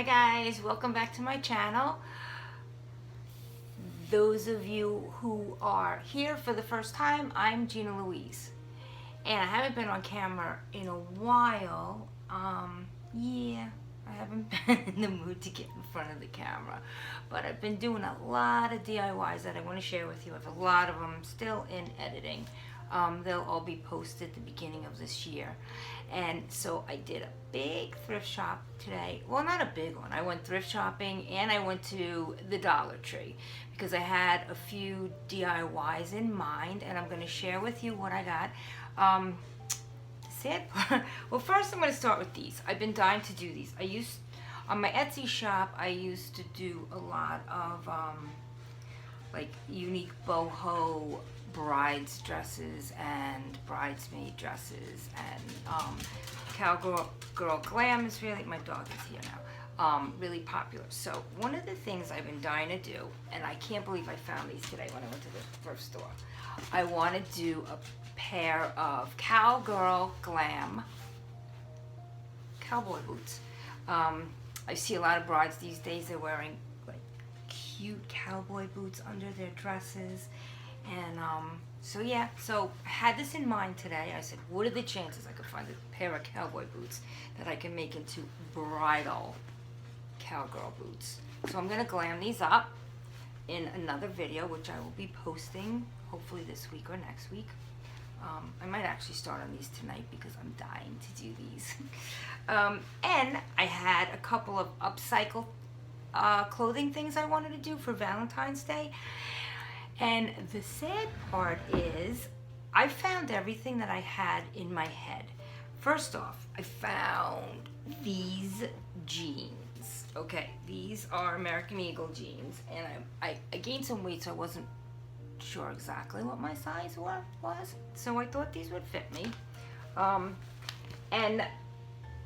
Hi guys, welcome back to my channel. Those of you who are here for the first time, I'm Gina Louise. And I haven't been on camera in a while. Yeah, I haven't been in the mood to get in front of the camera. But I've been doing a lot of DIYs that I want to share with you. I have a lot of them still in editing. They'll all be posted at the beginning of this year. And so I did a big thrift shop today. Well, not a big one. I went thrift shopping and I went to the Dollar Tree because I had a few DIYs in mind, and I'm going to share with you what I got. Sad part. Well, first I'm going to start with these. I've been dying to do these. On my Etsy shop, I used to do a lot of like unique boho brides dresses and bridesmaid dresses, and cowgirl glam is really, my dog is here now, really popular. So one of the things I've been dying to do, and I can't believe I found these today when I went to the thrift store, I want to do a pair of cowgirl glam cowboy boots. I see a lot of brides these days, they're wearing like cute cowboy boots under their dresses. And so I had this in mind today. I said, what are the chances I could find a pair of cowboy boots that I can make into bridal cowgirl boots? So I'm going to glam these up in another video, which I will be posting hopefully this week or next week. I might actually start on these tonight because I'm dying to do these. And I had a couple of upcycle clothing things I wanted to do for Valentine's Day. And the sad part is, I found everything that I had in my head. First off, I found these jeans. Okay, these are American Eagle jeans, and I gained some weight, so I wasn't sure exactly what my size was. So I thought these would fit me. And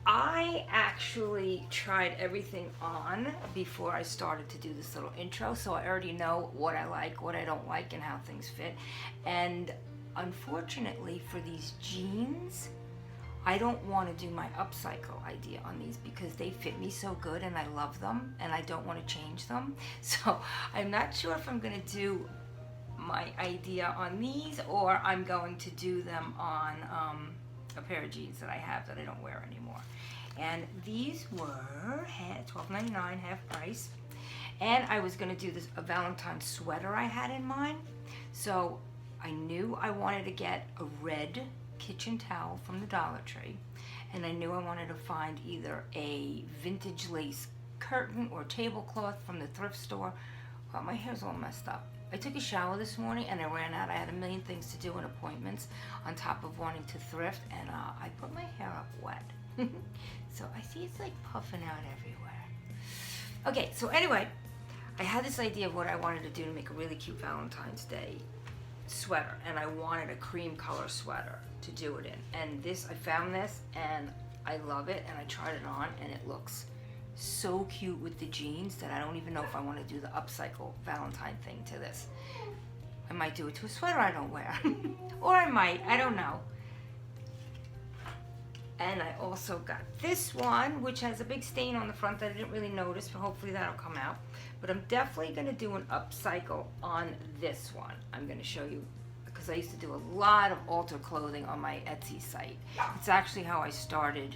I actually tried everything on before I started to do this little intro, so I already know what I like, what I don't like, and how things fit. And unfortunately for these jeans, I don't want to do my upcycle idea on these because they fit me so good and I love them and I don't want to change them. So I'm not sure if I'm going to do my idea on these, or I'm going to do them on a pair of jeans that I have that I don't wear anymore. And these were $12.99, half price. And I was going to do this a Valentine sweater I had in mind. So I knew I wanted to get a red kitchen towel from the Dollar Tree, and I knew I wanted to find either a vintage lace curtain or tablecloth from the thrift store. Well, my hair's all messed up. I took a shower this morning and I ran out. I had a million things to do and appointments on top of wanting to thrift, and I put my hair up wet. So I see it's like puffing out everywhere. Okay, so anyway, I had this idea of what I wanted to do to make a really cute Valentine's Day sweater, and I wanted a cream color sweater to do it in. And I found this and I love it, and I tried it on and it looks so cute with the jeans that I don't even know if I want to do the upcycle Valentine thing to this. I might do it to a sweater I don't wear. Or I might, I don't know. And I also got this one, which has a big stain on the front that I didn't really notice, but hopefully that'll come out. But I'm definitely going to do an upcycle on this one. I'm going to show you, because I used to do a lot of altar clothing on my Etsy site. It's actually how I started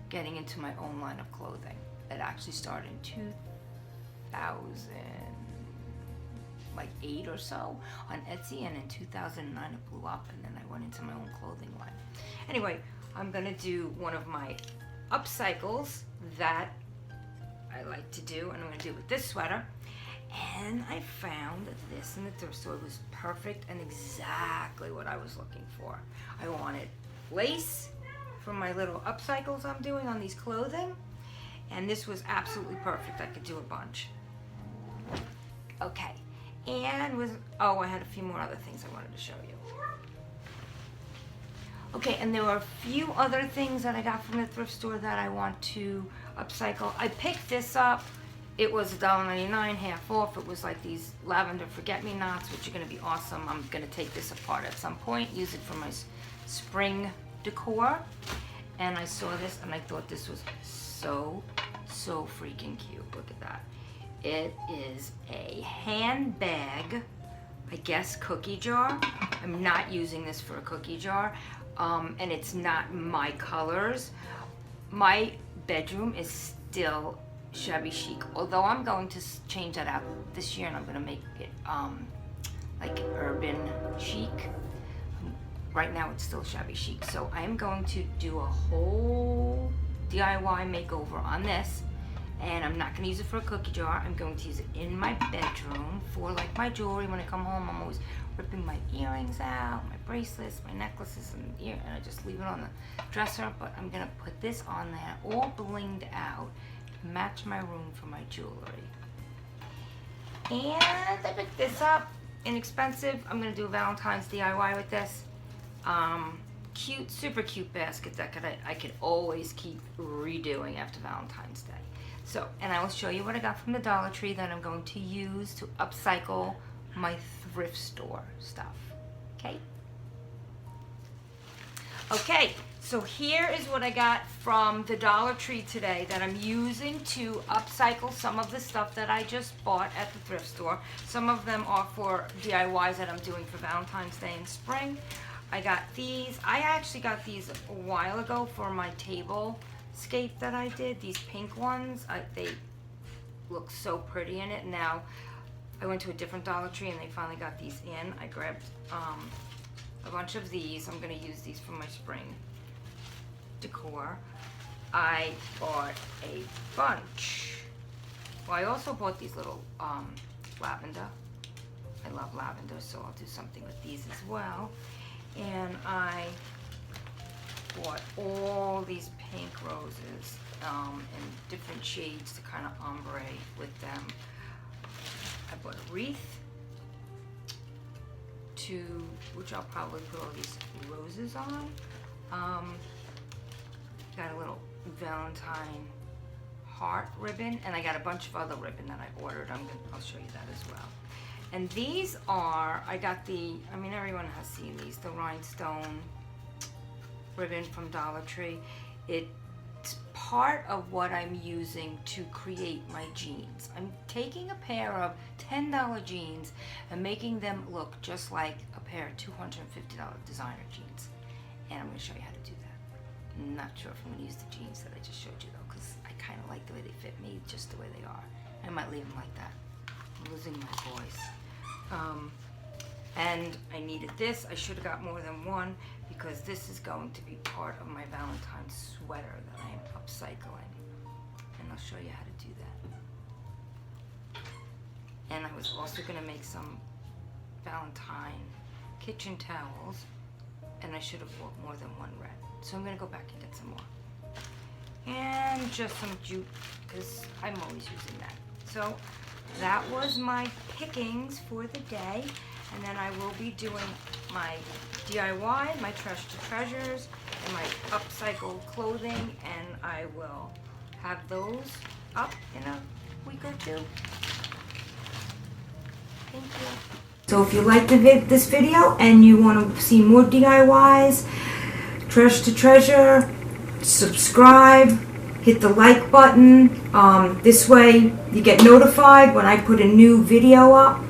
getting into my own line of clothing. It actually started in 2008 or so on Etsy, and in 2009 it blew up, and then I went into my own clothing line. Anyway, I'm gonna do one of my upcycles that I like to do, and I'm gonna do it with this sweater. And I found this in the thrift store. It was perfect and exactly what I was looking for. I wanted lace for my little upcycles I'm doing on these clothing, and this was absolutely perfect. I could do a bunch. Okay, and I had a few more other things I wanted to show you. Okay, and there were a few other things that I got from the thrift store that I want to upcycle. I picked this up. It was $1.99, half off. It was like these lavender forget-me-nots, which are going to be awesome. I'm going to take this apart at some point, use it for my spring decor. And I saw this and I thought this was so So freaking cute. Look at that. It is a handbag, I guess, cookie jar. I'm not using this for a cookie jar, and it's not my colors. My bedroom is still shabby chic, although I'm going to change that out this year, and I'm going to make it like urban chic. Right now it's still shabby chic, so I am going to do a whole DIY makeover on this, and I'm not going to use it for a cookie jar. I'm going to use it in my bedroom for like my jewelry. When I come home, I'm always ripping my earrings out, my bracelets, my necklaces, and I just leave it on the dresser. But I'm going to put this on there, all blinged out, to match my room for my jewelry. And I picked this up, inexpensive. I'm going to do a Valentine's DIY with this. Cute, super cute basket that I could always keep redoing after Valentine's Day. So, and I will show you what I got from the Dollar Tree that I'm going to use to upcycle my thrift store stuff. Okay? Okay, so here is what I got from the Dollar Tree today that I'm using to upcycle some of the stuff that I just bought at the thrift store. Some of them are for DIYs that I'm doing for Valentine's Day and spring. I got these. I actually got these a while ago for my table scape that I did. These pink ones, they look so pretty in it. Now, I went to a different Dollar Tree and they finally got these in. I grabbed a bunch of these. I'm going to use these for my spring decor. I bought a bunch. Well, I also bought these little lavender. I love lavender, so I'll do something with these as well. And I bought all these pink roses in different shades to kind of ombre with them. I bought a wreath which I'll probably put all these roses on. Got a little Valentine heart ribbon, and I got a bunch of other ribbon that I ordered. I'll show you that as well. And these are, everyone has seen these, the rhinestone ribbon from Dollar Tree. It's part of what I'm using to create my jeans. I'm taking a pair of $10 jeans and making them look just like a pair of $250 designer jeans. And I'm going to show you how to do that. I'm not sure if I'm going to use the jeans that I just showed you though, because I kind of like the way they fit me, just the way they are. I might leave them like that. I'm losing my voice. And I needed this. I should have got more than one because this is going to be part of my Valentine's sweater that I am upcycling. And I'll show you how to do that. And I was also going to make some Valentine kitchen towels, and I should have bought more than one red. So I'm going to go back and get some more. And just some jute, because I'm always using that. So that was my pickings for the day, and then I will be doing my DIY, my Trash to Treasures, and my upcycled clothing, and I will have those up in a week or two. Thank you. So if you liked this video and you want to see more DIYs, Trash to Treasure, subscribe, hit the like button. This way you get notified when I put a new video up.